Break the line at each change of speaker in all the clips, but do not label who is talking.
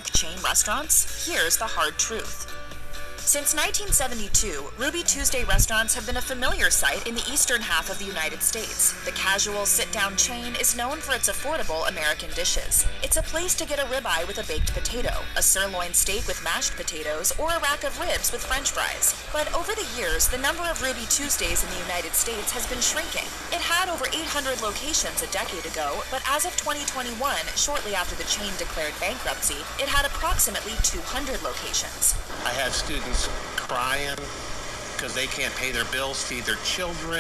chain restaurants? Here's the hard truth. Since 1972, Ruby Tuesday restaurants have been a familiar sight in the eastern half of the United States. The casual sit-down chain is known for its affordable American dishes. It's a place to get a ribeye with a baked potato, a sirloin steak with mashed potatoes, or a rack of ribs with French fries. But over the years, the number of Ruby Tuesdays in the United States has been shrinking. It had over 800 locations a decade ago, but as of 2021, shortly after the chain declared bankruptcy, it had approximately 200 locations.
I had students crying because they can't pay their bills, feed their children.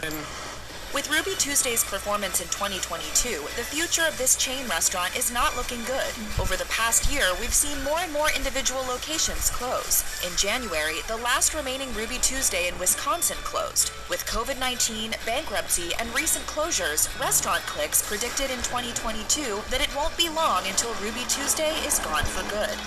With Ruby Tuesday's performance in 2022, the future of this chain restaurant is not looking good. Over the past year, we've seen more and more individual locations close. In January, the last remaining Ruby Tuesday in Wisconsin closed. With COVID-19, bankruptcy, and recent closures, Restaurant Clicks predicted in 2022 that it won't be long until Ruby Tuesday is gone for good.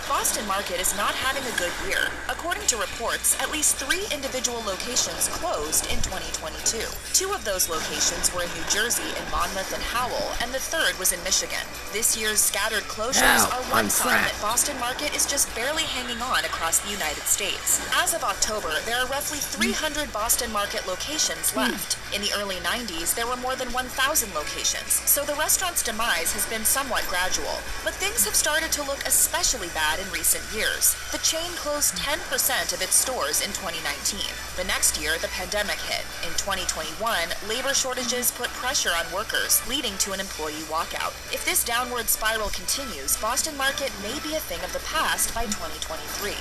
Boston Market is not having a good year. According to reports, at least 3 individual locations closed in 2022. 2 of those locations were in New Jersey in Monmouth and Howell, and the 3rd was in Michigan. This year's scattered closures are one sign that Boston Market is just barely hanging on across the United States. As of October, there are roughly 300 Boston Market locations left. In the early 90s, there were more than 1,000 locations, so the restaurant's demise has been somewhat gradual. But things have started to look especially bad in recent years. The chain closed 10% of its stores in 2019. The next year, the pandemic hit. In 2021, labor shortages put pressure on workers, leading to an employee walkout. If this downward spiral continues, Boston Market may be a thing of the past by 2023.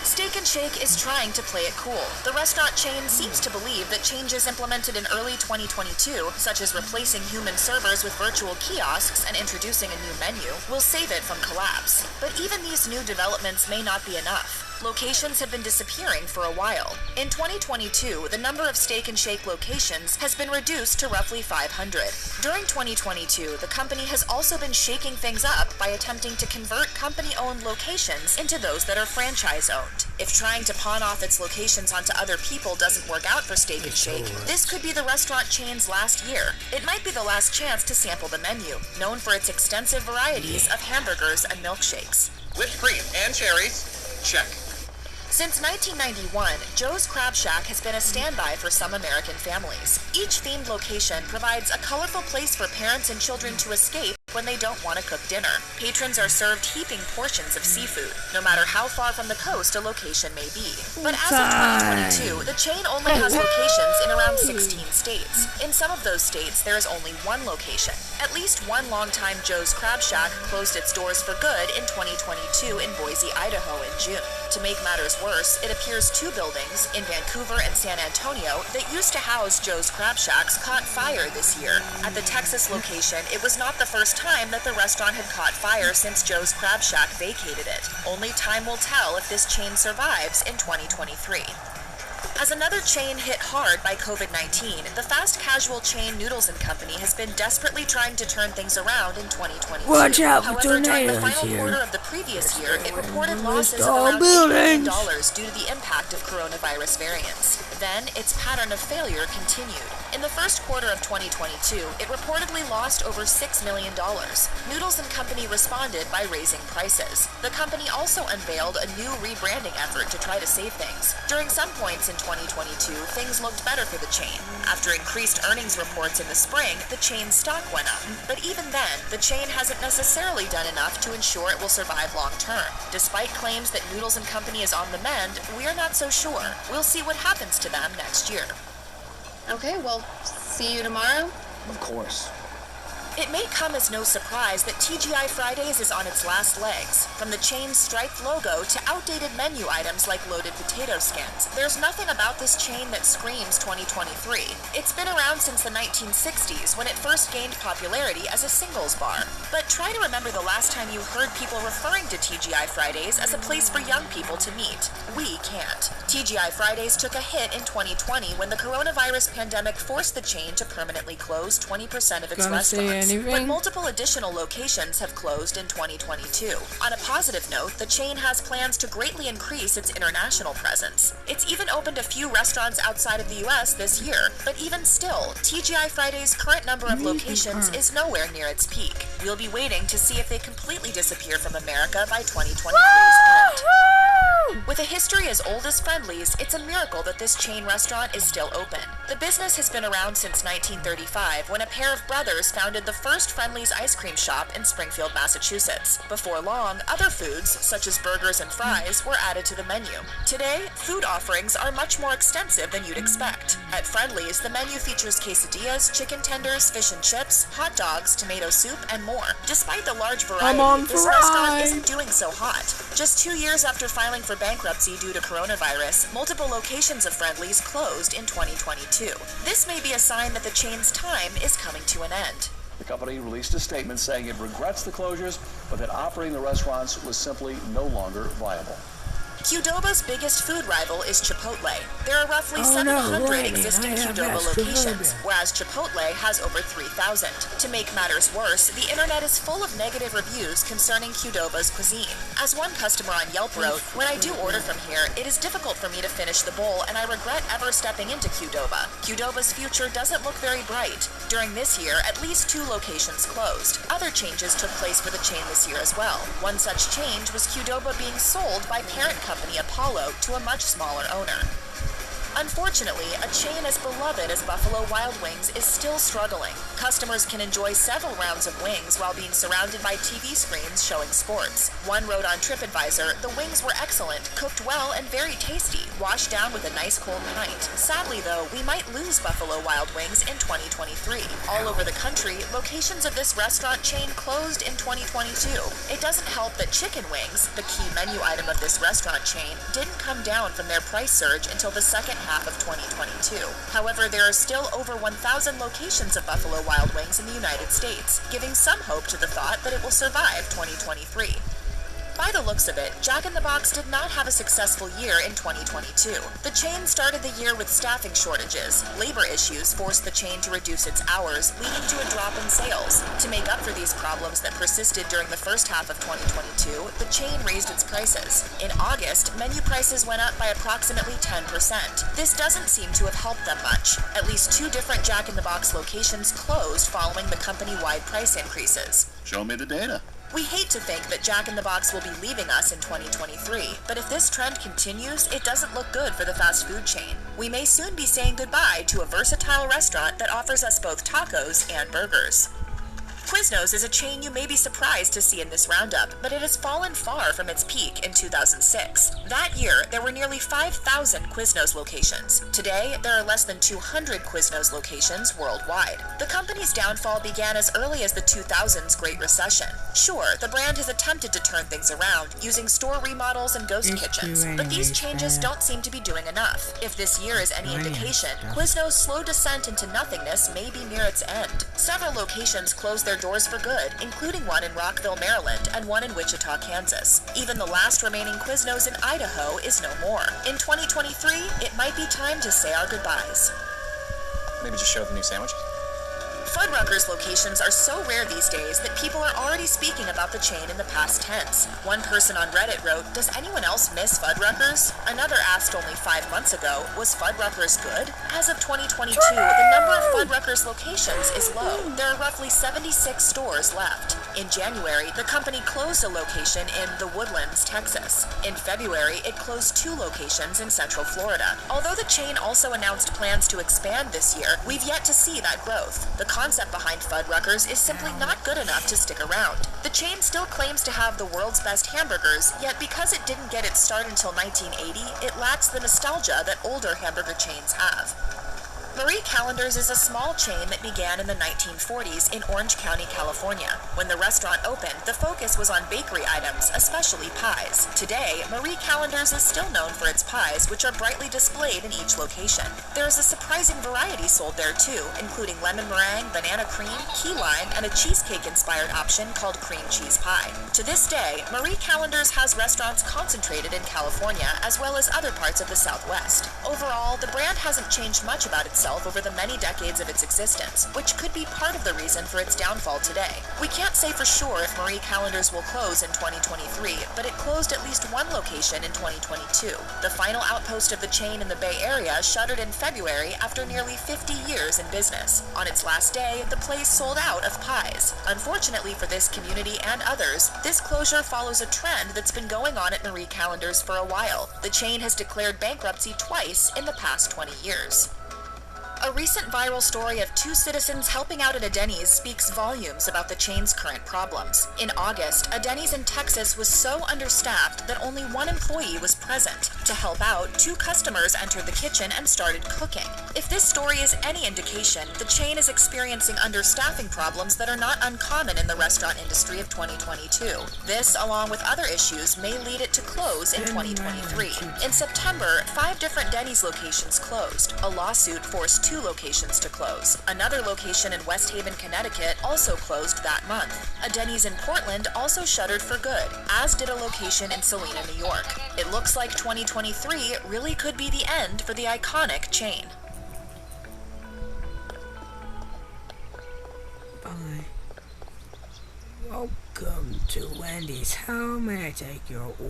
Steak 'n Shake is trying to play it cool. The restaurant chain seems to believe that changes implemented in early 2022, such as replacing human servers with virtual kiosks and introducing a new menu, will save it from collapse. But even these new developments may not be enough. Locations have been disappearing for a while. In 2022, the number of Steak 'n Shake locations has been reduced to roughly 500. During 2022, the company has also been shaking things up by attempting to convert company-owned locations into those that are franchise-owned. If trying to pawn off its locations onto other people doesn't work out for Steak 'n Shake, this could be the restaurant chain's last year. It might be the last chance to sample the menu, known for its extensive varieties of hamburgers and milkshakes.
Whipped cream and cherries, check.
Since 1991, Joe's Crab Shack has been a standby for some American families. Each themed location provides a colorful place for parents and children to escape when they don't want to cook dinner. Patrons are served heaping portions of seafood, no matter how far from the coast a location may be. But as of 2022, the chain only has locations in around 16 states. In some of those states, there is only one location. At least one longtime Joe's Crab Shack closed its doors for good in 2022 in Boise, Idaho in June. To make matters worse, it appears 2 buildings in Vancouver and San Antonio that used to house Joe's Crab Shacks caught fire this year. At the Texas location, it was not the first time that the restaurant had caught fire since Joe's Crab Shack vacated it. Only time will tell if this chain survives in 2023. As another chain hit hard by COVID-19, the fast casual chain Noodles & Company has been desperately trying to turn things around in 2022.
Watch out for
However, during the
tornadoes
final
here.
quarter of the previous year, it reported losses of
tall
around $8 million
buildings.
due to the impact of coronavirus variants. Then, its pattern of failure continued. In the first quarter of 2022, it reportedly lost over $6 million. Noodles & Company responded by raising prices. The company also unveiled a new rebranding effort to try to save things. During some points in 2022, things looked better for the chain. After increased earnings reports in the spring, the chain's stock went up. But even then, the chain hasn't necessarily done enough to ensure it will survive long term. Despite claims that Noodles & Company is on the mend, we're not so sure. We'll see what happens to them next year.
Okay, well, see you tomorrow.
Of course.
It may come as no surprise that TGI Fridays is on its last legs. From the chain's striped logo to outdated menu items like loaded potato skins, there's nothing about this chain that screams 2023. It's been around since the 1960s when it first gained popularity as a singles bar. But try to remember the last time you heard people referring to TGI Fridays as a place for young people to meet. We can't. TGI Fridays took a hit in 2020 when the coronavirus pandemic forced the chain to permanently close 20% of its
Gonna say
restaurants. But
anything?
multiple additional additional locations have closed in 2022. On a positive note, the chain has plans to greatly increase its international presence. It's even opened a few restaurants outside of the US this year, but even still, TGI Friday's current number of locations is nowhere near its peak. We'll be waiting to see if they completely disappear from America by 2023's end. With a history as old as Friendly's, it's a miracle that this chain restaurant is still open. The business has been around since 1935, when a pair of brothers founded the first Friendly's ice cream shop in Springfield, Massachusetts. Before long, other foods, such as burgers and fries, were added to the menu. Today, food offerings are much more extensive than you'd expect. At Friendly's, the menu features quesadillas, chicken tenders, fish and chips, hot dogs, tomato soup, and more. Despite the large variety, this restaurant isn't doing so hot. Just 2 years after filing for bankruptcy due to coronavirus, multiple locations of Friendly's closed in 2022. This may be a sign that the chain's time is coming to an end.
The company released a statement saying it regrets the closures, but that operating the restaurants was simply no longer viable.
Qdoba's biggest food rival is Chipotle. There are roughly 700 existing Qdoba locations, whereas Chipotle has over 3,000. To make matters worse, the internet is full of negative reviews concerning Qdoba's cuisine. As one customer on Yelp wrote, "When I do order from here, it is difficult for me to finish the bowl, and I regret ever stepping into Qdoba. Qdoba's future doesn't look very bright. During this year, at least 2 locations closed. Other changes took place for the chain this year as well. One such change was Qdoba being sold by parent company Apollo to a much smaller owner. Unfortunately, a chain as beloved as Buffalo Wild Wings is still struggling. Customers can enjoy several rounds of wings while being surrounded by TV screens showing sports. One wrote on TripAdvisor, "The wings were excellent, cooked well and very tasty, washed down with a nice cold pint. Sadly though, we might lose Buffalo Wild Wings in 2023. All over the country, locations of this restaurant chain closed in 2022. It doesn't help that chicken wings, the key menu item of this restaurant chain, didn't come down from their price surge until the second half of 2022. However, there are still over 1,000 locations of Buffalo Wild Wings in the United States, giving some hope to the thought that it will survive 2023. By the looks of it, Jack in the Box did not have a successful year in 2022. The chain started the year with staffing shortages. Labor issues forced the chain to reduce its hours, leading to a drop in sales. To make up for these problems that persisted during the first half of 2022, the chain raised its prices. In August, menu prices went up by approximately 10%. This doesn't seem to have helped them much. At least 2 different Jack in the Box locations closed following the company-wide price increases.
Show me the data.
We hate to think that Jack in the Box will be leaving us in 2023, but if this trend continues, it doesn't look good for the fast food chain. We may soon be saying goodbye to a versatile restaurant that offers us both tacos and burgers. Quiznos is a chain you may be surprised to see in this roundup, but it has fallen far from its peak in 2006. That year, there were nearly 5,000 Quiznos locations. Today, there are less than 200 Quiznos locations worldwide. The company's downfall began as early as the 2000s Great Recession. Sure, the brand has attempted to turn things around, using store remodels and ghost kitchens, but these changes don't seem to be doing enough. If this year is any indication, Quiznos' slow descent into nothingness may be near its end. Several locations closed their doors for good, including one in Rockville, Maryland, and one in Wichita, Kansas. Even the last remaining Quiznos in Idaho is no more. In 2023, it might be time to say our goodbyes.
Maybe just show the new sandwiches?
Fuddruckers locations are so rare these days that people are already speaking about the chain in the past tense. One person on Reddit wrote, "Does anyone else miss Fuddruckers?" Another asked only 5 months ago, "Was Fuddruckers good?" As of 2022, the number of Fuddruckers locations is low. There are roughly 76 stores left. In January, the company closed a location in The Woodlands, Texas. In February, it closed 2 locations in Central Florida. Although the chain also announced plans to expand this year, we've yet to see that growth. The concept behind Fuddruckers is simply not good enough to stick around. The chain still claims to have the world's best hamburgers, yet because it didn't get its start until 1980, it lacks the nostalgia that older hamburger chains have. Marie Callender's is a small chain that began in the 1940s in Orange County, California. When the restaurant opened, the focus was on bakery items, especially pies. Today, Marie Callender's is still known for its pies, which are brightly displayed in each location. There is a surprising variety sold there too, including lemon meringue, banana cream, key lime, and a cheesecake-inspired option called cream cheese pie. To this day, Marie Callender's has restaurants concentrated in California, as well as other parts of the Southwest. Overall, the brand hasn't changed much about its itself over the many decades of its existence, which could be part of the reason for its downfall today. We can't say for sure if Marie Callender's will close in 2023, but it closed at least one location in 2022. The final outpost of the chain in the Bay Area shuttered in February after nearly 50 years in business. On its last day, the place sold out of pies. Unfortunately for this community and others, this closure follows a trend that's been going on at Marie Callender's for a while. The chain has declared bankruptcy twice in the past 20 years. A recent viral story of two citizens helping out at a Denny's speaks volumes about the chain's current problems. In August, a Denny's in Texas was so understaffed that only one employee was present. To help out, two customers entered the kitchen and started cooking. If this story is any indication, the chain is experiencing understaffing problems that are not uncommon in the restaurant industry of 2022. This, along with other issues, may lead it to close in 2023. In September, 5 different Denny's locations closed. A lawsuit forced 2 locations to close. Another location in West Haven, Connecticut also closed that month. A Denny's in Portland also shuttered for good, as did a location in Salina, New York. It looks like 2023 really could be the end for the iconic chain.
Bye. Welcome to Wendy's. How may I take your order?